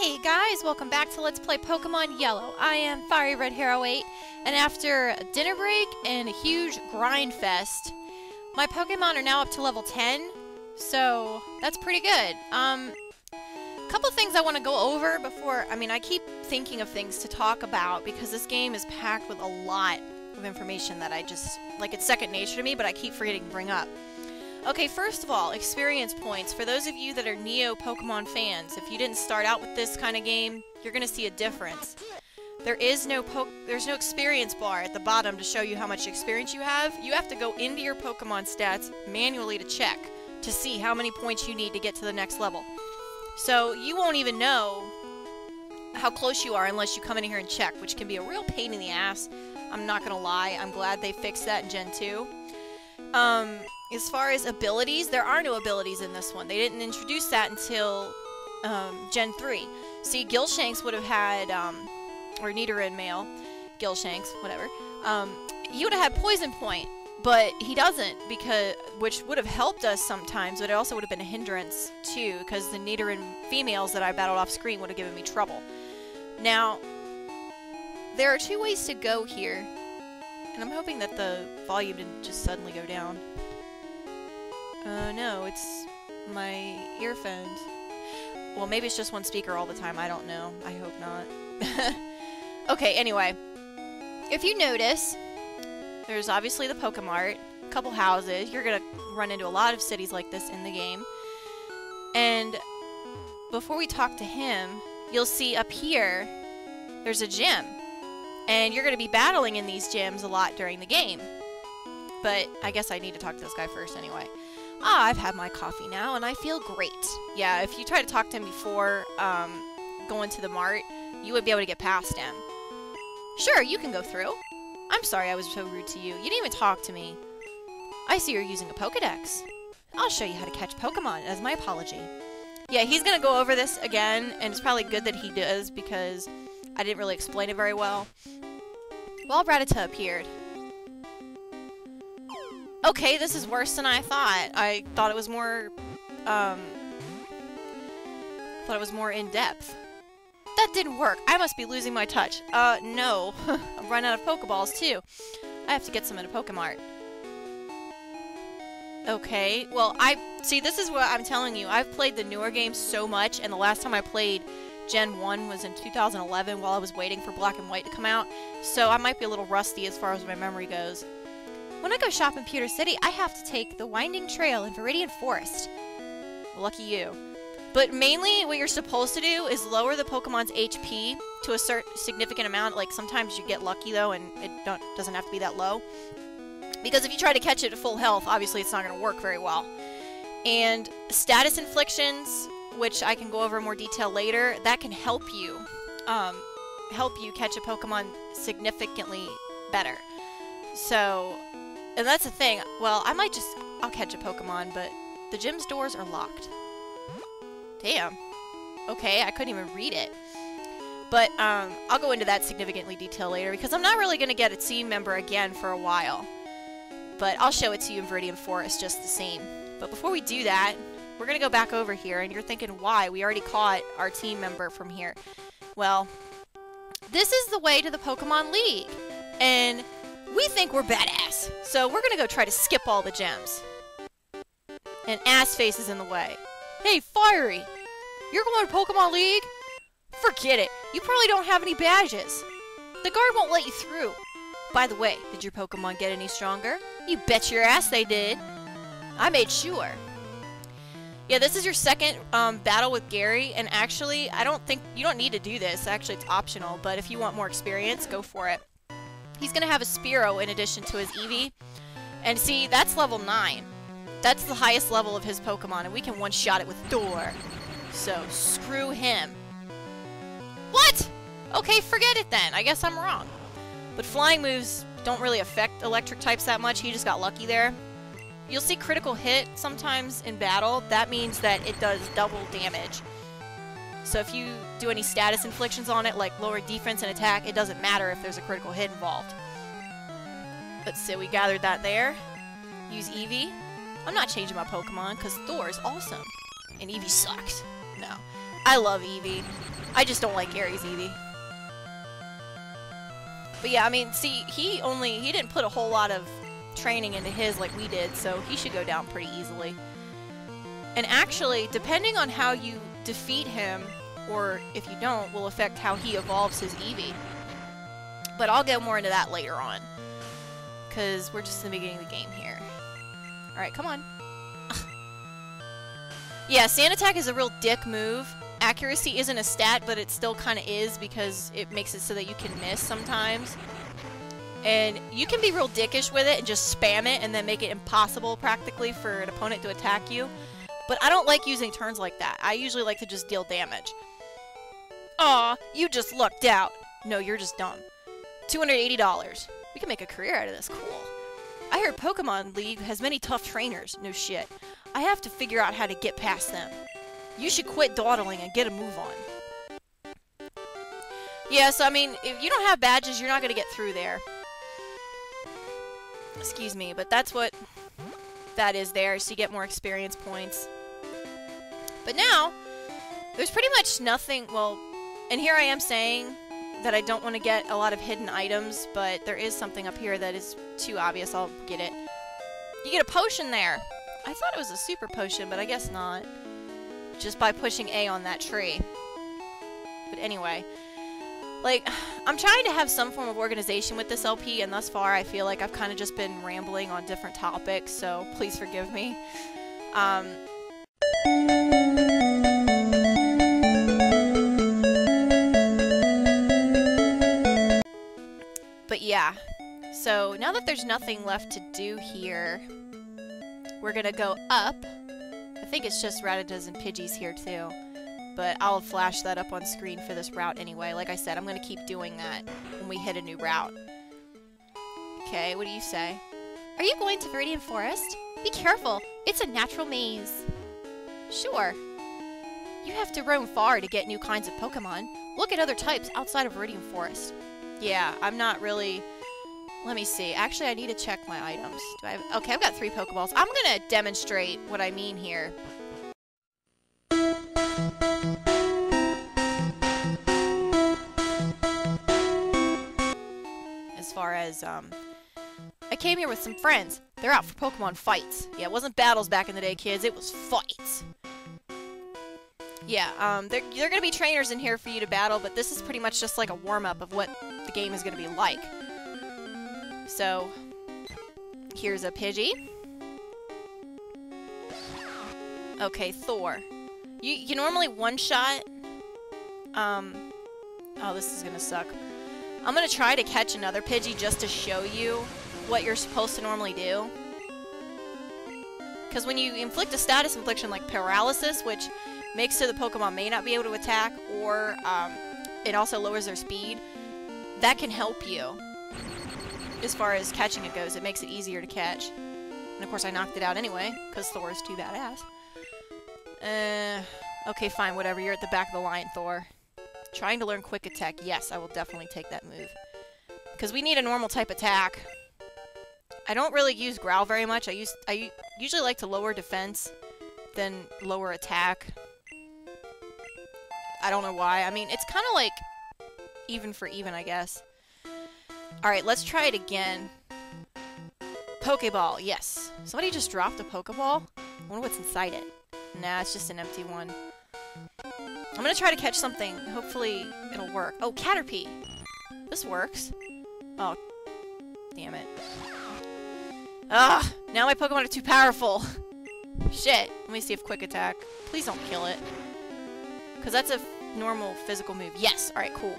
Hey guys, welcome back to Let's Play Pokemon Yellow. I am Fiery Red Hero 8, and after a dinner break and a huge grind fest, my Pokemon are now up to level 10, so that's pretty good. Couple things I want to go over before, I keep thinking of things to talk about because this game is packed with a lot of information that I just, it's second nature to me, but I keep forgetting to bring up. Okay, first of all, experience points. For those of you that are Neo Pokemon fans, if you didn't start out with this kind of game, you're going to see a difference. There's no experience bar at the bottom to show you how much experience you have. You have to go into your Pokemon stats manually to check to see how many points you need to get to the next level. So you won't even know how close you are unless you come in here and check, which can be a real pain in the ass. I'm not going to lie. I'm glad they fixed that in Gen 2. As far as abilities, there are no abilities in this one. They didn't introduce that until Gen 3. See, Gilshanks would have had, or Nidoran male, Gilshanks, whatever, he would have had Poison Point, but he doesn't, which would have helped us sometimes, but it also would have been a hindrance, too, because the Nidoran females that I battled off screen would have given me trouble. Now, there are two ways to go here, and I'm hoping that the volume didn't just suddenly go down. No, it's my earphones. Well, maybe it's just one speaker all the time. I don't know. I hope not. Okay, anyway. If you notice, there's obviously the Pokemart, a couple houses. You're gonna run into a lot of cities like this in the game. And before we talk to him, you'll see up here, there's a gym. And you're gonna be battling in these gyms a lot during the game. But I guess I need to talk to this guy first anyway. I've had my coffee now, and I feel great. Yeah, if you try to talk to him before going to the mart, you would be able to get past him. Sure, you can go through. I'm sorry I was so rude to you. You didn't even talk to me. I see you're using a Pokedex. I'll show you how to catch Pokemon as my apology. Yeah, he's going to go over this again, and it's probably good that he does because I didn't really explain it very well. Well, Rattata appeared. Okay, this is worse than I thought. I thought it was more, in-depth. That didn't work. I must be losing my touch. No. I've run out of Pokeballs, too. I have to get some at a Pokemart. Okay, well, see, this is what I'm telling you. I've played the newer games so much, and the last time I played Gen 1 was in 2011 while I was waiting for Black and White to come out, so I might be a little rusty as far as my memory goes. When I go shop in Pewter City, I have to take the winding trail in Viridian Forest. Lucky you. But mainly, what you're supposed to do is lower the Pokemon's HP to a certain significant amount. Like, sometimes you get lucky, though, and it doesn't have to be that low. Because if you try to catch it at full health, obviously it's not going to work very well. And status inflictions, which I can go over in more detail later, that can help you catch a Pokemon significantly better. So, and that's the thing. Well, I'll catch a Pokemon, but the gym's doors are locked. Damn. Okay, I couldn't even read it. But, I'll go into that significantly detail later, because I'm not really going to get a team member again for a while. But I'll show it to you in Viridian Forest just the same. But before we do that, we're going to go back over here, and you're thinking, why? We already caught our team member from here. Well, this is the way to the Pokemon League. And we think we're badass, so we're gonna go try to skip all the gems. And Assface is in the way. Hey, Fiery! You're going to Pokemon League? Forget it. You probably don't have any badges. The guard won't let you through. By the way, did your Pokemon get any stronger? You bet your ass they did. I made sure. Yeah, this is your second battle with Gary, and actually, you don't need to do this. Actually, it's optional, but if you want more experience, go for it. He's going to have a Spearow in addition to his Eevee. And see, that's level 9. That's the highest level of his Pokemon, and we can one-shot it with Thor. So, screw him. What? Okay, forget it then. I guess I'm wrong. But flying moves don't really affect electric types that much. He just got lucky there. You'll see critical hit sometimes in battle. That means that it does double damage. So if you do any status inflictions on it, like lower defense and attack, it doesn't matter if there's a critical hit involved. Let's see, we gathered that there. Use Eevee. I'm not changing my Pokemon, because Thor is awesome. And Eevee sucks. No. I love Eevee. I just don't like Gary's Eevee. But yeah, I mean, see, he didn't put a whole lot of training into his like we did, so he should go down pretty easily. And actually, depending on how you defeat him, or if you don't, will affect how he evolves his Eevee. But I'll get more into that later on, because we're just in the beginning of the game here. Alright, come on. Yeah, Sand Attack is a real dick move. Accuracy isn't a stat, but it still kind of is, because it makes it so that you can miss sometimes. And you can be real dickish with it and just spam it and then make it impossible, practically, for an opponent to attack you. But I don't like using turns like that. I usually like to just deal damage. Aw, you just lucked out. No, you're just dumb. $280. We can make a career out of this. Cool. I heard Pokemon League has many tough trainers. No shit. I have to figure out how to get past them. You should quit dawdling and get a move on. Yeah, so I mean, if you don't have badges, you're not going to get through there. Excuse me, but that's what that is there, so you get more experience points. But now, there's pretty much nothing, well, and here I am saying that I don't want to get a lot of hidden items, but there is something up here that is too obvious. I'll get it. You get a potion there. I thought it was a super potion, but I guess not. Just by pushing A on that tree. But anyway, like, I'm trying to have some form of organization with this LP, and thus far I feel like I've kind of just been rambling on different topics, so please forgive me. But yeah, so now that there's nothing left to do here, we're gonna go up. I think it's just Rattatas and Pidgeys here too, but I'll flash that up on screen for this route anyway. Like I said, I'm gonna keep doing that when we hit a new route. Okay, what do you say? Are you going to Viridian Forest? Be careful, it's a natural maze. Sure. You have to roam far to get new kinds of Pokemon. Look at other types outside of Viridian Forest. Yeah, I'm not really... Let me see. Actually, I need to check my items. Do I have... Okay, I've got 3 Pokeballs. I'm gonna demonstrate what I mean here. As far as, I came here with some friends. They're out for Pokemon fights. Yeah, it wasn't battles back in the day, kids. It was fights. Yeah, they're gonna be trainers in here for you to battle, but this is pretty much just like a warm-up of what the game is gonna be like. So, here's a Pidgey. Okay, Thor. You normally one-shot... Oh, this is gonna suck. I'm gonna try to catch another Pidgey just to show you what you're supposed to normally do. Because when you inflict a status infliction like Paralysis, which makes so the Pokemon may not be able to attack, or it also lowers their speed, that can help you. As far as catching it goes, it makes it easier to catch. And of course I knocked it out anyway, because Thor is too badass. Okay, fine, whatever. You're at the back of the line, Thor. Trying to learn Quick Attack. Yes, I will definitely take that move. Because we need a normal type attack. I don't really use Growl very much. I usually like to lower defense than lower attack. I don't know why. I mean, it's kind of like even for even, I guess. Alright, let's try it again. Pokeball, yes. Somebody just dropped a Pokeball? I wonder what's inside it. Nah, it's just an empty one. I'm gonna try to catch something. Hopefully, it'll work. Oh, Caterpie! This works. Oh, damn it. Ugh! Now my Pokemon are too powerful! Shit. Let me see if Quick Attack. Please don't kill it. Because that's a normal physical move. Yes! Alright, cool.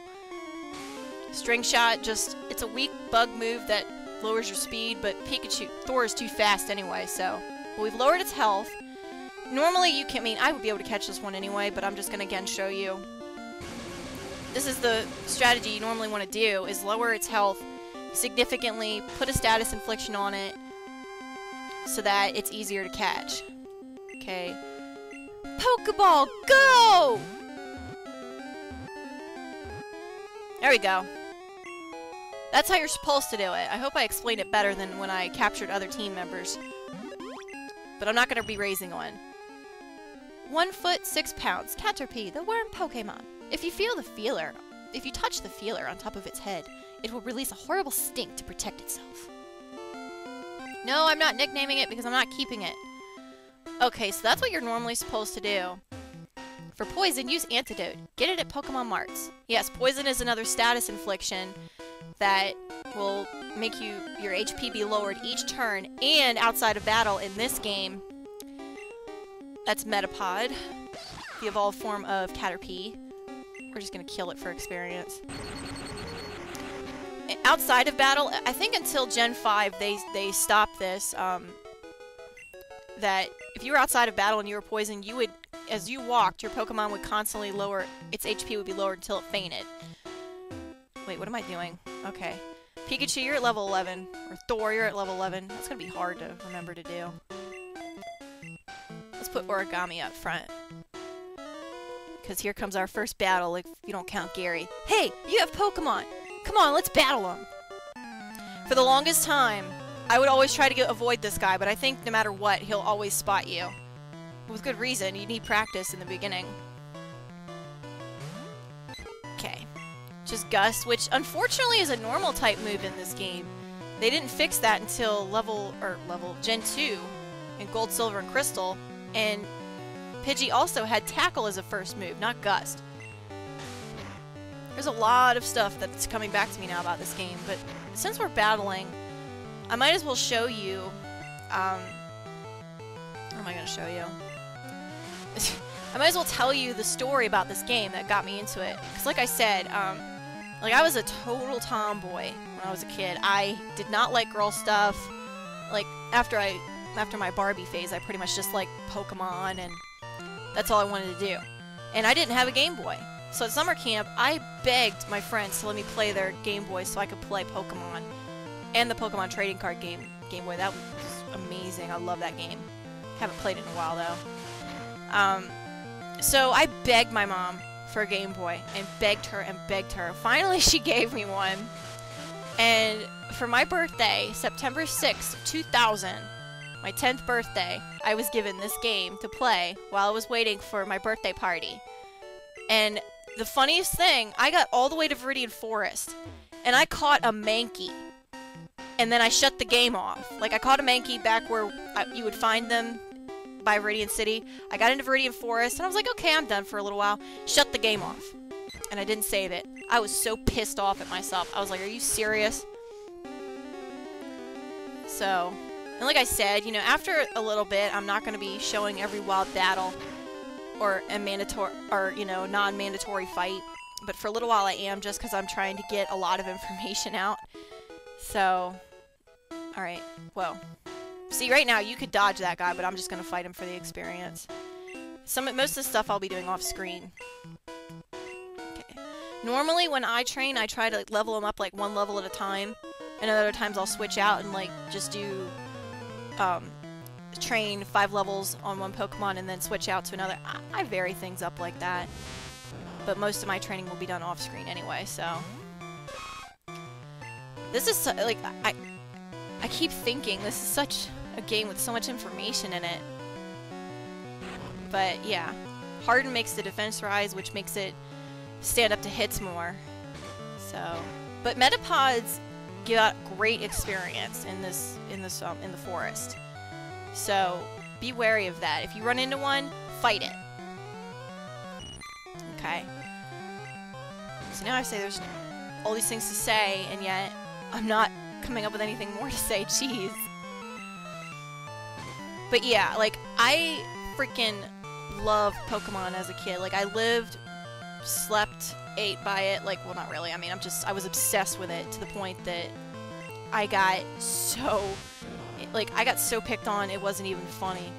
String Shot, just... It's a weak bug move that lowers your speed, but Thor is too fast anyway, so... Well, we've lowered its health. Normally you can... I mean, I would be able to catch this one anyway, but I'm just gonna again show you. This is the strategy you normally want to do, is lower its health significantly, put a status infliction on it, so that it's easier to catch. Okay. Pokeball, go! There we go. That's how you're supposed to do it. I hope I explained it better than when I captured other team members. But I'm not going to be raising one. 1 foot 6 pounds, Caterpie, the worm Pokemon. If you touch the feeler on top of its head, it will release a horrible stink to protect itself. No, I'm not nicknaming it because I'm not keeping it. Okay, so that's what you're normally supposed to do. For poison, use antidote. Get it at Pokemon Marts. Yes, poison is another status infliction that will make your HP be lowered each turn, and outside of battle in this game, that's Metapod, the evolved form of Caterpie. We're just gonna kill it for experience. Outside of battle, I think until Gen 5 they stopped this, that if you were outside of battle and you were poisoned, you would, as you walked, your Pokemon would constantly lower, its HP would be lowered until it fainted. Wait, what am I doing? Okay. Pikachu, you're at level 11. Or Thor, you're at level 11. That's gonna be hard to remember to do. Let's put Origami up front. Because here comes our first battle, if you don't count Gary. Hey, you have Pokemon! Come on, let's battle them! For the longest time, I would always try to avoid this guy, but I think no matter what, he'll always spot you. With good reason, you need practice in the beginning. Okay. Just Gust, which unfortunately is a normal type move in this game. They didn't fix that until Gen 2 in Gold, Silver, and Crystal, and Pidgey also had Tackle as a first move, not Gust. There's a lot of stuff that's coming back to me now about this game, but since we're battling, I might as well show you, what am I going to show you? I might as well tell you the story about this game that got me into it. Because like I said, like I was a total tomboy when I was a kid. I did not like girl stuff. Like, after my Barbie phase, I pretty much just liked Pokemon, and that's all I wanted to do. And I didn't have a Game Boy. So at summer camp, I begged my friends to let me play their Game Boy so I could play Pokemon. And the Pokemon trading card Game Boy. That was amazing. I love that game. Haven't played it in a while, though. So I begged my mom for a Game Boy, and begged her and begged her. Finally, she gave me one. And for my birthday, September 6th, 2000, my 10th birthday, I was given this game to play while I was waiting for my birthday party. And the funniest thing, I got all the way to Viridian Forest, and I caught a Mankey. And then I shut the game off. Like, I caught a Mankey back where you would find them by Viridian City. I got into Viridian Forest, and I was like, okay, I'm done for a little while. Shut the game off. And I didn't save it. I was so pissed off at myself. I was like, are you serious? So, and like I said, you know, after a little bit, I'm not going to be showing every wild battle or a mandatory, or, you know, non-mandatory fight. But for a little while I am, just because I'm trying to get a lot of information out. So, alright, whoa. See, right now, you could dodge that guy, but I'm just going to fight him for the experience. Most of the stuff I'll be doing off screen. Okay. Normally, when I train, I try to like, level them up like one level at a time. And other times I'll switch out and like just do, train 5 levels on one Pokemon and then switch out to another. I vary things up like that. But most of my training will be done off screen anyway, so. This is, like, I keep thinking this is such a game with so much information in it. But, yeah. Harden makes the defense rise, which makes it stand up to hits more. So, but Metapods give out great experience in the forest. So, be wary of that. If you run into one, fight it. Okay. So now I say there's all these things to say, and yet I'm not coming up with anything more to say. Jeez. But yeah, like, I freaking loved Pokemon as a kid. Like, I lived, slept, ate by it. Like, well, not really. I mean, I was obsessed with it to the point that I got so, like, I got so picked on, it wasn't even funny.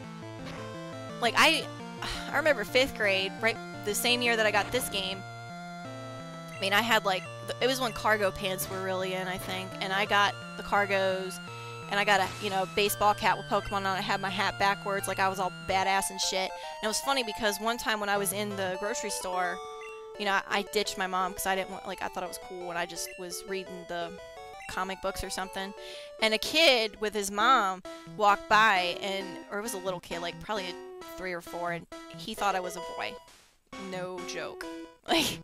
Like, I remember 5th grade, right, the same year that I got this game. I mean, I had, like, it was when cargo pants were really in, I think, and I got the cargos, and I got a, you know, baseball cap with Pokemon on. I had my hat backwards, like I was all badass and shit. And it was funny because one time when I was in the grocery store, you know, I ditched my mom because I didn't want, like, I thought it was cool, and I just was reading the comic books or something. And a kid with his mom walked by, and, or it was a little kid, like probably a 3 or 4, and he thought I was a boy. No joke. Like,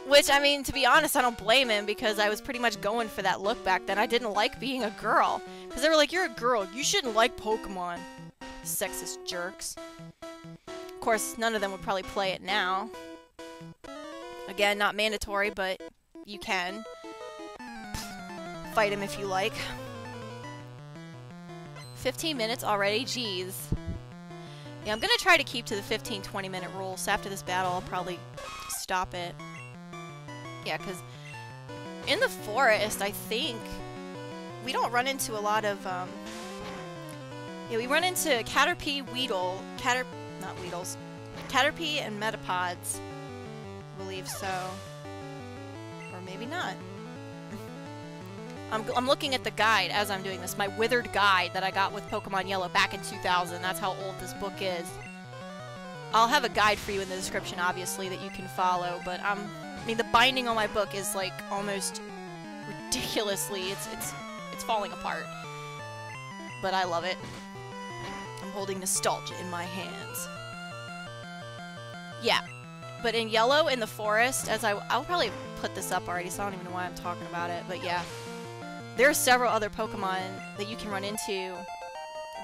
which, I mean, to be honest, I don't blame him, because I was pretty much going for that look back then. I didn't like being a girl. Because they were like, you're a girl, you shouldn't like Pokemon. Sexist jerks. Of course, none of them would probably play it now. Again, not mandatory, but you can. Fight him if you like. 15 minutes already? Jeez. Yeah, I'm gonna try to keep to the 15-20 minute rule, so after this battle I'll probably stop it. Yeah, because in the forest, I think we don't run into a lot of, yeah, we run into Caterpie, Weedle, not Weedles, Caterpie and Metapods. I believe so. Or maybe not. I'm looking at the guide as I'm doing this, my withered guide that I got with Pokemon Yellow back in 2000. That's how old this book is. I'll have a guide for you in the description, obviously, that you can follow, but I mean, the binding on my book is like almost ridiculously, it's falling apart. But I love it. I'm holding nostalgia in my hands. Yeah. But in Yellow, in the forest, I'll probably put this up already, so I don't even know why I'm talking about it, but yeah. There are several other Pokemon that you can run into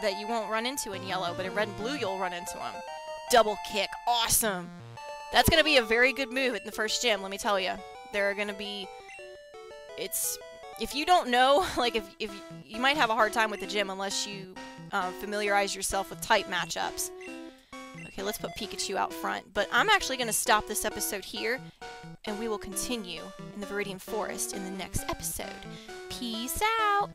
that you won't run into in Yellow, but in Red and Blue you'll run into them. Double Kick, awesome! That's gonna be a very good move in the first gym, let me tell you. There are gonna be... if you don't know, like, if you might have a hard time with the gym unless you familiarize yourself with type matchups. Okay, let's put Pikachu out front. But I'm actually going to stop this episode here, and we will continue in the Viridian Forest in the next episode. Peace out!